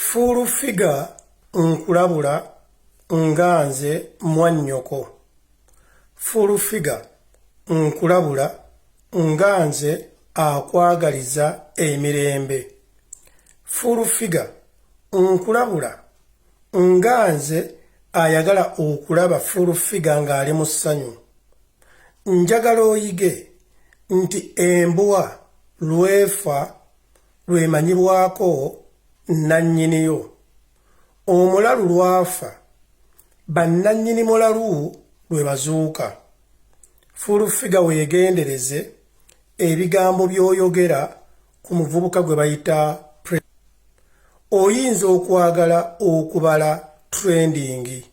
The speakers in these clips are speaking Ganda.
Full figure nkulabula nga nze mwannyoko. Full figure nkulabula nga nze akwagaliza emirembe. Full figure nkulabula nga nze ayagala okulaba full figure ng'ali mu ssanyu. Njagala oyige nti embwa lwefa lwemanyibwako nannyiniyo. Omulalu lwafa bannannyini mulalu lwe bazuuka. Full figure weegendereze ebigambo by'oyogera ku muvubuka gwe bayita oyinza okwagala okubala trending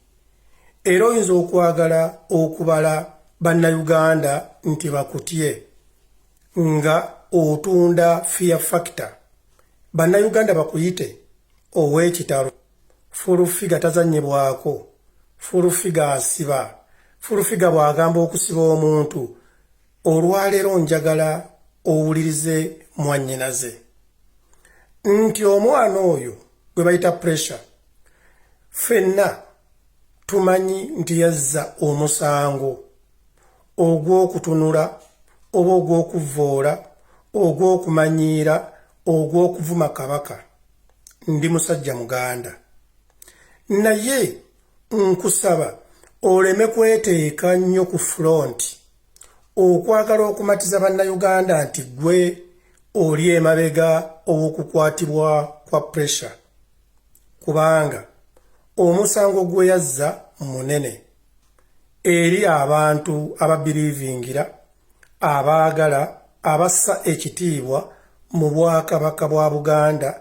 era oyinza okwagala okubala bannayuganda nti bakutye nga otunda fear factor. Bannayuganda bakuyite ow'ekitalo. Full figure tazannyibwako. Full figure asiba. Full figure bw'agamba okusiba omuntu, olwaleero njagala owulirize mwannyinaze nti omwana oyo gwe bayita pressure ffenna tumanyi nti yazza omusango ogw'okutunula oba ogw'okuvvoola ogw'okumanyiira ogw'okuvuma kabaka. Ndi musajja muganda naye nkusaba oleme kweteeka nnyo ku front okwagala okumatiza bannayuganda nti gwe oli emabega ow'okukwatibwa kwa pressure, kubanga omusango gwe yazza munene eri abantu ababilivingira abaagala abassa ekitiibwa mu bwakabaka bwa Buganda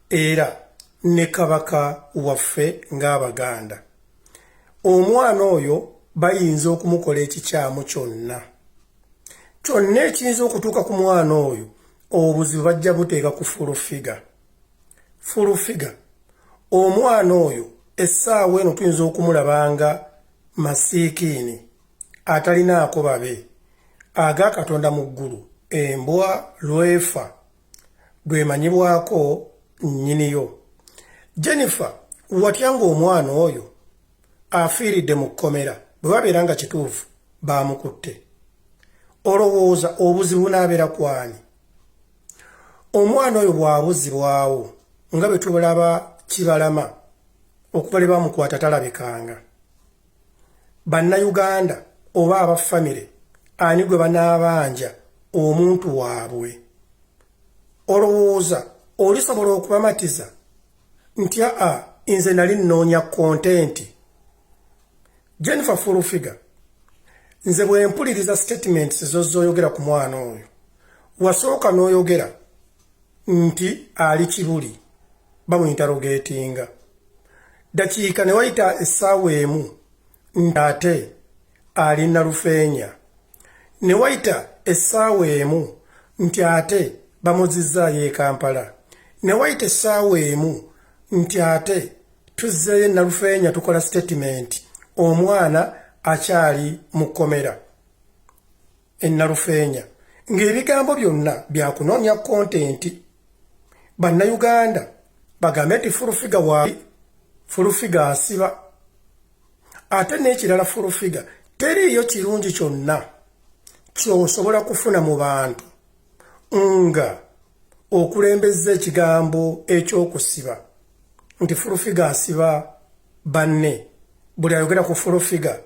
era ne kabaka waffe ng'Abaganda. Omwana oyo bayinza okumukola ekikyamu kyonna. Kyonna ekiyinza okutuuka ku mwana oyo obuzibu bajja buteeka ku full figure. Full figure omwana oyo essaawa eno tuyinza okumulabanga masiikiini atalinaako babe aga Katonda mu ggulu. Embwa lwefa lwemanyibwako nnyiniyo. Jennifer watyanga omwana oyo afiiridde mu kkomera bwe babeera nga kituufu baamukutte. Olowooza obuzibu n'abeera kwani? Omwana oyo bw'abuzibwawo nga bwe tulaba Kibalama okuva lwe bamukwata talabikanga. Bannayuganda oba abafamire ani gwe banaabanja omuntu waabwe? Olowooza olisobola okubamatiza nti nze nali nnoonya kontenti? Jennifer Full figure nze bwe mpuliriza statements z'oyogera ku mwana oyo wasooka n'oyogera nti ali Kibuli bamuinterrogatinga dakiika ne wayita essaawa emu nti ate ali Nalufeenya, ne wayita essaawa emu nti ate bamuzizzaayo e Kampala, ne wayita essaawa emu nti ate tuzzeeyo e Nalufeenya tukola statement omwana akyali mu kkomera e Nalufeenya, ng'ebigambo byonna byakunoonya kontenti. Bannayuganda bagambe nti full figure waayi, full figure asiba. Ate n'ekirala full figure teriiyo kirungi kyonna ky'osobola kufuna mu bantu nga okulembeza ekigambo eky'okusiba nti full figure asiba banne. Buli ayogera ku full figure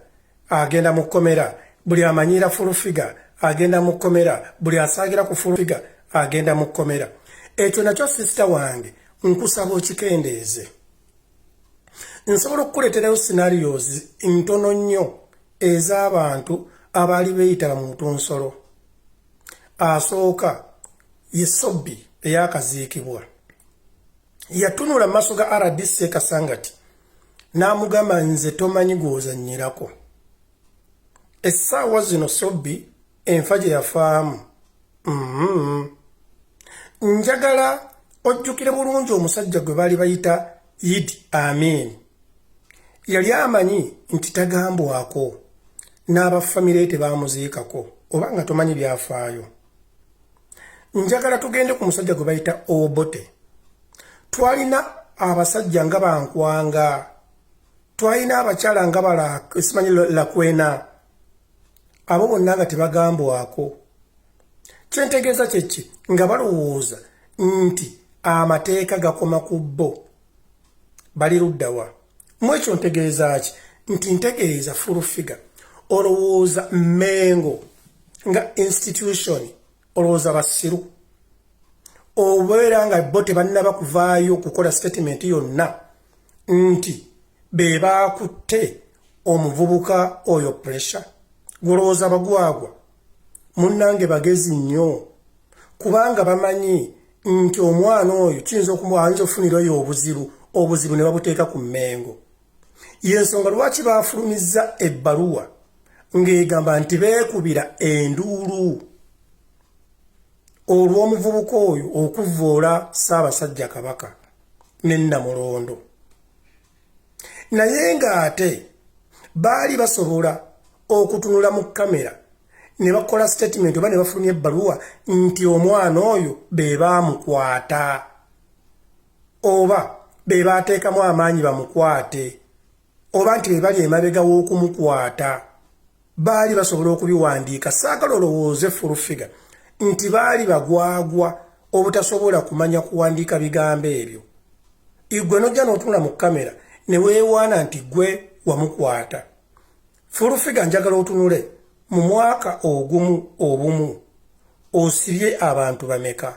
agenda mu kkomera, buli amanyiira full figure agenda mu kkomera, buli asaagira ku full figure agenda mu kkomera. Ekyo nakyo sisita wange nkusaba okikendeeze. Nsobola okukuleeterayo scenarios ntono nnyo ez'abantu abaali beeyitala mu ntunsolo. Asooka ye Sobbi eyakaziikibwa yatunula mu maaso ga RDC Kasangati n'amugamba nze tomanyi gw'ozannyirako. Essaawa zino Sobbi enfa gye yafaamu. Njagala ojjukire bulungi omusajja gwe baali bayita Idi Amin. Yali amanyi nti tagambwako n'abafamire tebaamuziikako oba nga tomanyi byafaayo. Njagala tugende ku musajja gwe bayita Obote. Twalina abasajja nga bankwanga twalina abakyala nga simanyi lakwena abo bonna nga tebagambwako kyentegeeza kyeki nga balowooza nti amateeka gakoma ku bo bali luddawa mu ekyo ntegeeza ki nti ntegeeza full figure olowooza Mengo nga institution olowooza basiru obeera nga bo tebannaba kuvaayo okukola statement yonna nti be baakutte omuvubuka oyo pressure golowooza bagwagwa munnange bagezi nnyo kubanga bamanyi nti omwana oyo kiyinza ayinza okufunirayo obuzibu ne babuteeka ku Mengo yensonga lwaki baafulumizza ebbaluwa ng'egamba nti beekubira enduulu olw'omuvubuka oyo okuvvoola Ssaabasajja Kabaka ne Namulondo naye ng'ate baali basobola okutunula mu kamera ne bakola statement oba ne bafulumya ebbaluwa nti omwana oyo be baamukwata oba be baateekamu amaanyi bamukwate oba nti be bali emabega w'okumukwata baali basobola okubiwandiika saagala olowooze full figure nti baali bagwagwa obutasobola kumanya kuwandiika bigambo ebyo igwe nojja n'otunula mu kamera ne weewaana nti gwe wamukwata full figure njagala otunule mu mwaka obumu osibye abantu bameka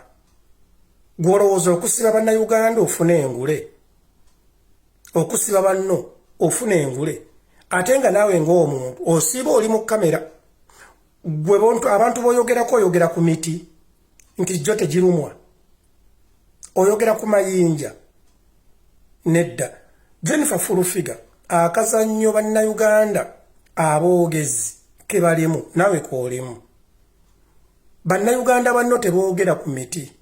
gw'olowooza okusiba bannayuganda ofuna engule okusiba banno ofuna engule ate nga naawe ng'omuntu osiiba oli mu kamera gwe abantu b'oyogerako oyogera ku miti nti jjo tegirumwa oyogera ku mayinja nedda Jennifer full figure akazannyo bannayuganda aboogezi ke balimu naawe koolimu bannayuganda banno teboogera ku miti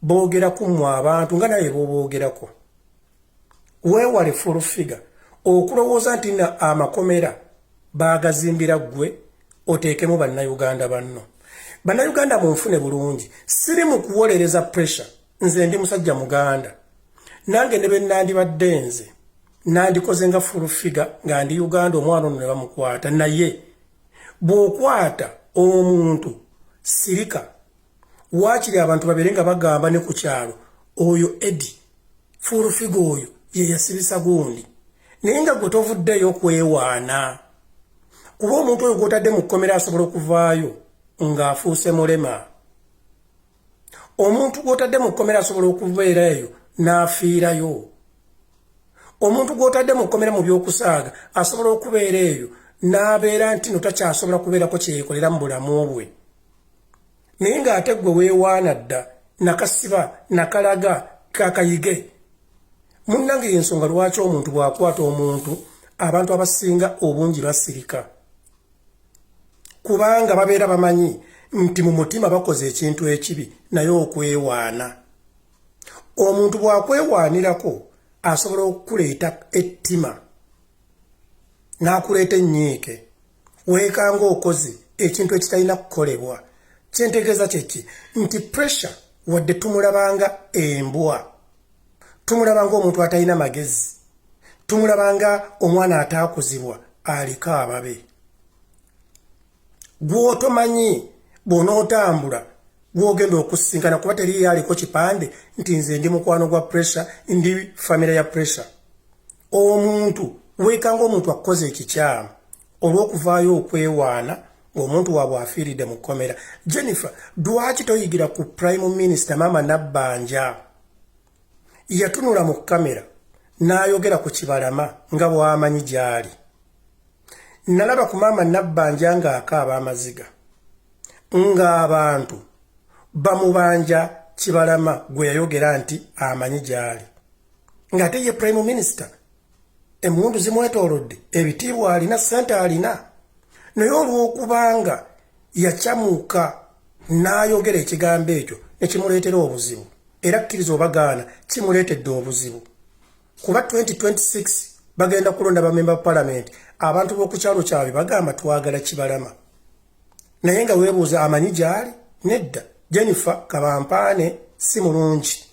boogera ku mmwe abantu nga naye boboogerako weewale full figure okulowooza nti amakomera baagazimbira ggwe oteekemu bannayuganda banno bannayuganda munfune bulungi siri mu kuwolereza pressure nze ndi musajja muganda nange ne bennandibadde nze nandikoze nga full figure nga ndi Uganda omwana ono ne bamukwata naye bw'okwata omuntu sirika waakiri abantu babeere nga bagamba ne ku kyalo oyo Edi full figure oyo ye yasibisa gundi naye nga gwe tovuddeyo okwewaana kuba omuntu oyo gw'otadde mu kkomera asobola okuvaayo ng'afuuse mulema omuntu gw'otadde mu kkomera asobola okubeerayo n'afiirayo omuntu gw'otadde mu kkomera mu by'okusaaga asobola okubeera eyo n'abeera nti no takyasobola kubeerako kyeyekolera mu bulamu bwe naye ng'ate gwe weewaana dda nakasiba nakalaga kakayige munnange y'ensonga lwaki omuntu bw'akwata omuntu abantu abasinga obungi basirika kubanga babeera bamanyi nti mu mutima bakoze ekintu ekibi naye okwewaana omuntu bw'akwewaanirako asobola okukuleeta ettima n'akuleeta ennyiike weekanga okoze ekintu ekitalina kukolebwa kyentegeeza kyeki nti pressure wadde tumulabanga embwa tumulabanga omuntu atalina magezi tumulabanga omwana ataakuzibwa aliko ababe gw'otomanyi bw'onootambula gw'ogenda okusinkana kuba teriyo aliko kipande nti nze ndi mukwano gwa pressure ndi famire ya pressure omuntu weekanga omuntu akoze ekikyamu olw'okuvaayo okwewaana ng'omuntu waabwe afiiridde mu kkomera Jennifer lwaki toyigira ku prime minister Maama Nabbanja yatunula mu kamera n'ayogera ku Kibalama nga bw'amanyi gy'ali nalaba ku Maama Nabbanja ng'akaaba amaziga ng'abantu bamubanja Kibalama gwe yayogera nti amanyi gy'ali ng'ate ye prime minister emmundu zimwetoolodde ebitiibwa alina ssente alina naye olw'okubanga yakyamuka n'ayogera ekigambo ekyo ne kimuleetera obuzibu era kkiriza obagaana kimuleetedde obuzibu kuba 2026 bagenda kulonda bamemba palamenti abantu b'oku kyalo kyabwe bagamba twagala Kibalama naye nga weebuuza amanyi gy'ali nedda Jennifer kabampaane si mulungi